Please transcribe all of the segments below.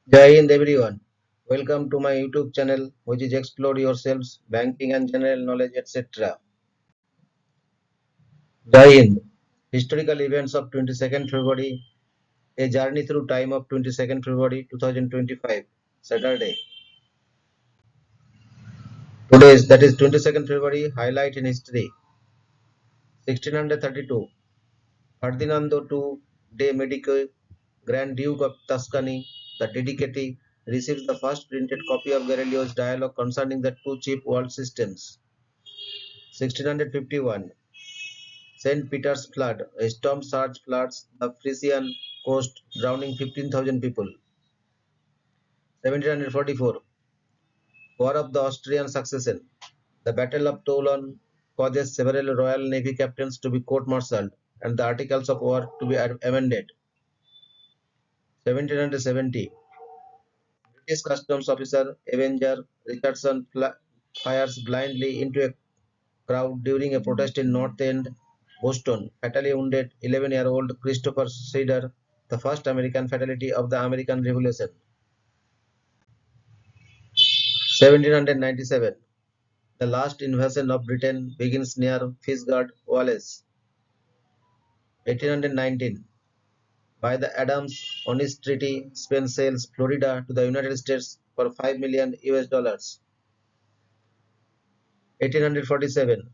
Jai Hind everyone. Welcome to my YouTube channel which is Explore Yourselves, Banking and General Knowledge etc. Jai Hind. Historical events of 22nd February, a journey through time of 22nd February 2025, Saturday. Today's that is 22nd February highlight in history. 1632, Ferdinando II de' Medici, Grand Duke of Tuscany, the dedicatee, receives the first printed copy of Galileo's dialogue concerning the two chief world systems. 1651, Saint Peter's flood, a storm surge floods the Frisian coast, drowning 15,000 people. 1744, War of the Austrian Succession. The Battle of Toulon causes several Royal Navy captains to be court-martialed and the Articles of War to be amended. 1770, British customs officer Avenger Richardson fires blindly into a crowd during a protest in North End, Boston, fatally wounded 11-year-old Christopher Schrader, the first American fatality of the American Revolution. 1797, the last invasion of Britain begins near Fishguard, Wales. 1819, by the Adams-Onis Treaty, Spain sells Florida to the United States for $5 million US. 1847,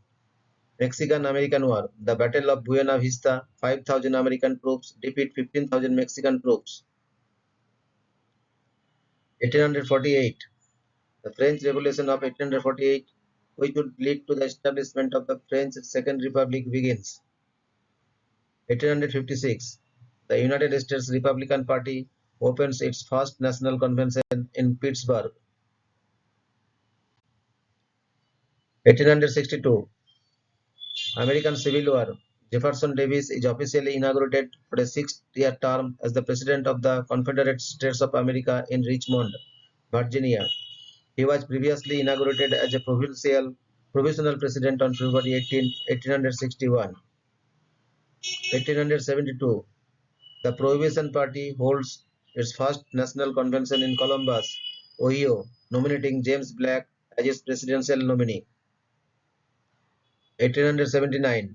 Mexican-American War, the Battle of Buena Vista, 5,000 American troops defeat 15,000 Mexican troops. 1848, the French Revolution of 1848, which would lead to the establishment of the French Second Republic, begins. 1856, the United States Republican Party opens its first national convention in Pittsburgh. 1862, American Civil War. Jefferson Davis is officially inaugurated for a six-year term as the President of the Confederate States of America in Richmond, Virginia. He was previously inaugurated as a provisional president on February 18, 1861. 1872, the Prohibition Party holds its first national convention in Columbus, Ohio, nominating James Black as its presidential nominee. 1879,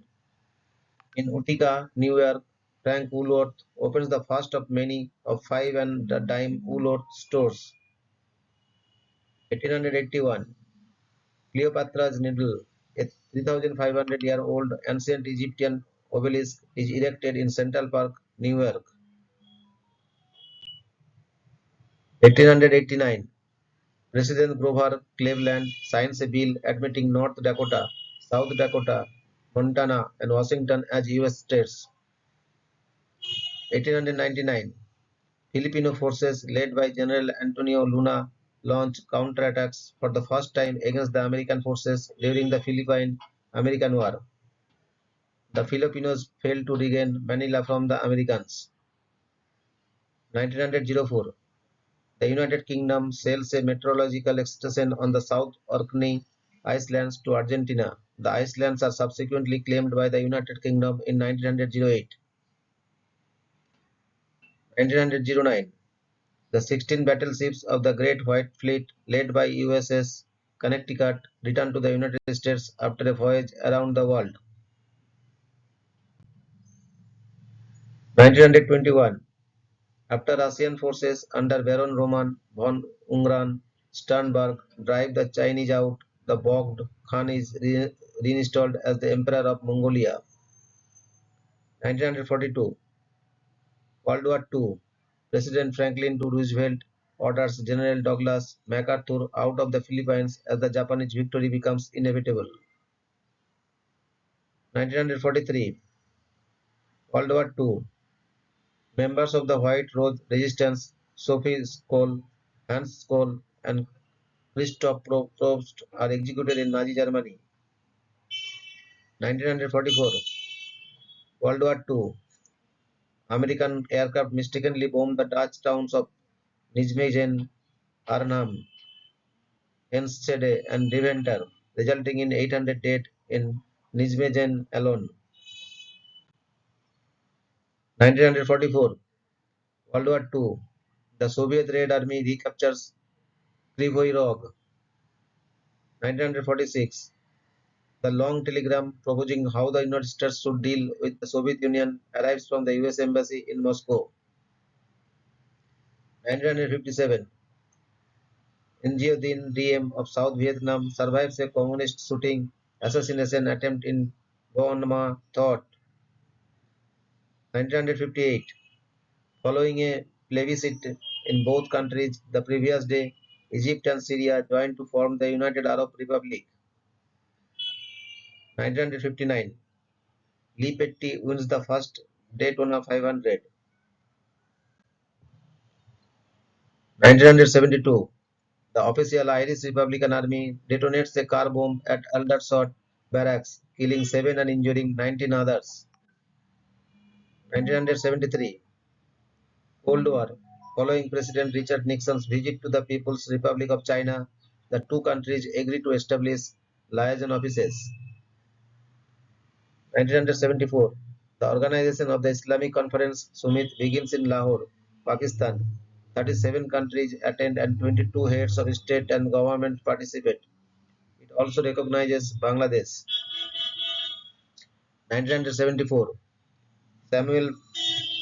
in Utica, New York, Frank Woolworth opens the first of many of five and dime Woolworth stores. 1881, Cleopatra's Needle, a 3,500-year-old ancient Egyptian obelisk, is erected in Central Park, New York. 1889, President Grover Cleveland signs a bill admitting North Dakota, South Dakota, Montana, and Washington as U.S. states. 1899, Filipino forces led by General Antonio Luna launch counterattacks for the first time against the American forces during the Philippine-American War. The Filipinos failed to regain Manila from the Americans. 1904, the United Kingdom sells a meteorological station on the South Orkney Islands to Argentina. The islands are subsequently claimed by the United Kingdom in 1908. 1909, the 16 battleships of the Great White Fleet, led by USS Connecticut, returned to the United States after a voyage around the world. 1921, after Russian forces under Baron Roman von Ungern Sternberg drive the Chinese out, the bogged Khan is reinstalled as the Emperor of Mongolia. 1942, World War II, President Franklin D. Roosevelt orders General Douglas MacArthur out of the Philippines as the Japanese victory becomes inevitable. 1943, World War II, members of the White Rose Resistance, Sophie Scholl, Hans Scholl, and Christoph Probst are executed in Nazi Germany. 1944, World War II, American aircraft mistakenly bombed the Dutch towns of Nijmegen, Arnhem, Enschede, and Deventer, resulting in 800 dead in Nijmegen alone. 1944, World War II, The Soviet Red Army recaptures Krivoy Rog. 1946. The long telegram proposing how the United States should deal with the Soviet Union arrives from the US Embassy in Moscow. 1957. Nguyen Diem of South Vietnam survives a communist shooting assassination attempt in Bon Ma Thot. 1958. Following a plebiscite in both countries the previous day, Egypt and Syria joined to form the United Arab Republic. 1959. Lee Petty wins the first Daytona 500. 1972. The official Irish Republican Army detonates a car bomb at Aldershot Barracks, killing 7 and injuring 19 others. 1973. Cold War. Following President Richard Nixon's visit to the People's Republic of China, the two countries agreed to establish liaison offices. 1974. The organization of the Islamic Conference Summit begins in Lahore, Pakistan. 37 countries attend and 22 heads of state and government participate. It also recognizes Bangladesh. 1974. Samuel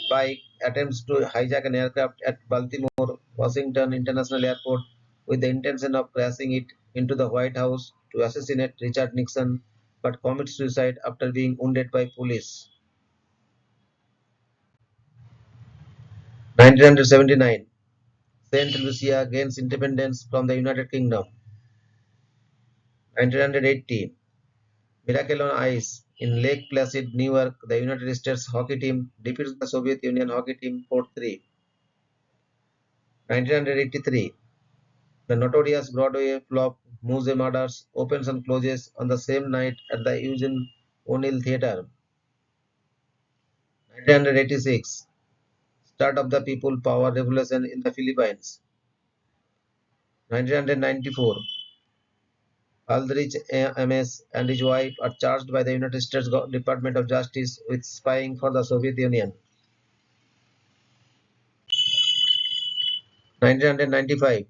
Pike attempts to hijack an aircraft at Baltimore Washington International Airport with the intention of crashing it into the White House to assassinate Richard Nixon, but commits suicide after being wounded by police. 1979. Saint Lucia gains independence from the United Kingdom. 1980. Miracle on Ice. In Lake Placid, New York, the United States hockey team defeats the Soviet Union hockey team 4-3. 1983. The notorious Broadway flop Moose Murders opens and closes on the same night at the Eugene O'Neill Theatre. 1986. Start of the People Power Revolution in the Philippines. 1994. Aldrich MS and his wife are charged by the United States Department of Justice with spying for the Soviet Union. 1995.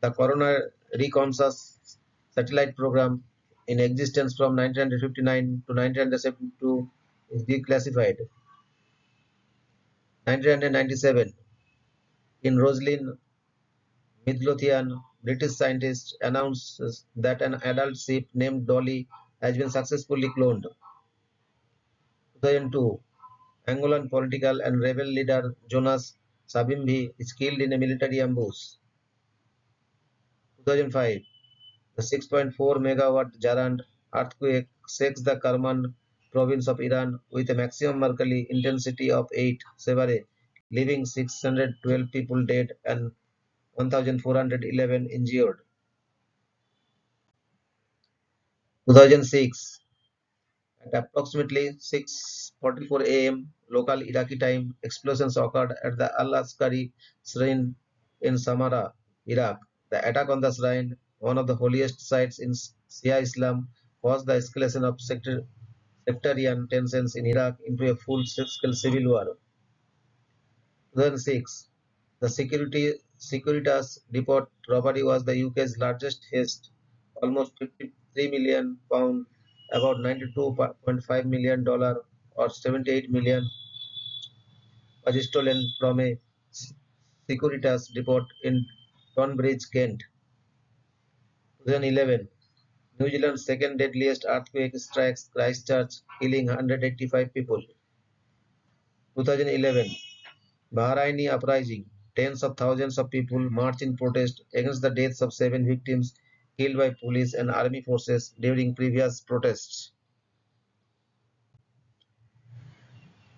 The Corona Reconnaissance satellite program in existence from 1959 to 1972 is declassified. 1997. In Roslyn, Midlothian, British scientists announces that an adult sheep named Dolly has been successfully cloned. 2002. Angolan political and rebel leader Jonas Savimbi is killed in a military ambush. 2005. The 6.4 megawatt Jarand earthquake shakes the Kerman province of Iran with a maximum Mercalli intensity of 8 severe, leaving 612 people dead and 1,411 injured. 2006. At approximately 6:44 a.m. local Iraqi time, explosions occurred at the Al-Askari Shrine in Samarra, Iraq. The attack on the shrine, one of the holiest sites in Shia Islam, caused the escalation of sectarian tensions in Iraq into a full-scale civil war. 2006. The Securitas Depot robbery was the UK's largest heist, almost £53 million, about $92.5 million or 78 million was stolen from a Securitas Depot in Tonbridge, Kent. 2011. New Zealand's second deadliest earthquake strikes Christchurch, killing 185 people. 2011. Bahraini uprising. Tens of thousands of people march in protest against the deaths of 7 victims killed by police and army forces during previous protests.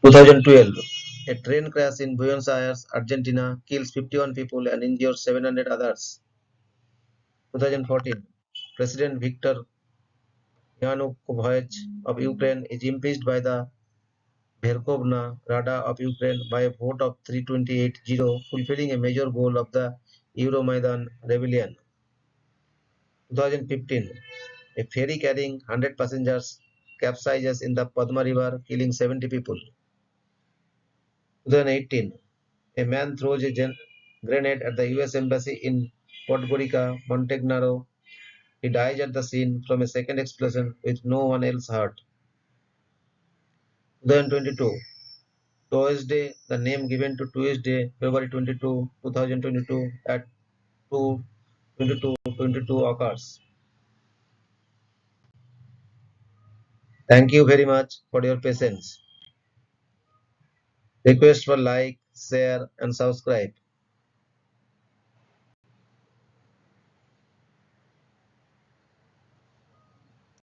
2012. A train crash in Buenos Aires, Argentina kills 51 people and injures 700 others. 2014. President Viktor Yanukovych of Ukraine is impeached by the Verkhovna Rada of Ukraine by a vote of 328-0, fulfilling a major goal of the Euromaidan rebellion. 2015. A ferry carrying 100 passengers capsizes in the Padma River, killing 70 people. 2018. A man throws a grenade at the US Embassy in Podgorica, Montenegro. He dies at the scene from a second explosion with no one else hurt. 2022. Tuesday, the name given to Tuesday, February 22, 2022 at 2:22:22 occurs. Thank you very much for your patience. Request for like, share and subscribe.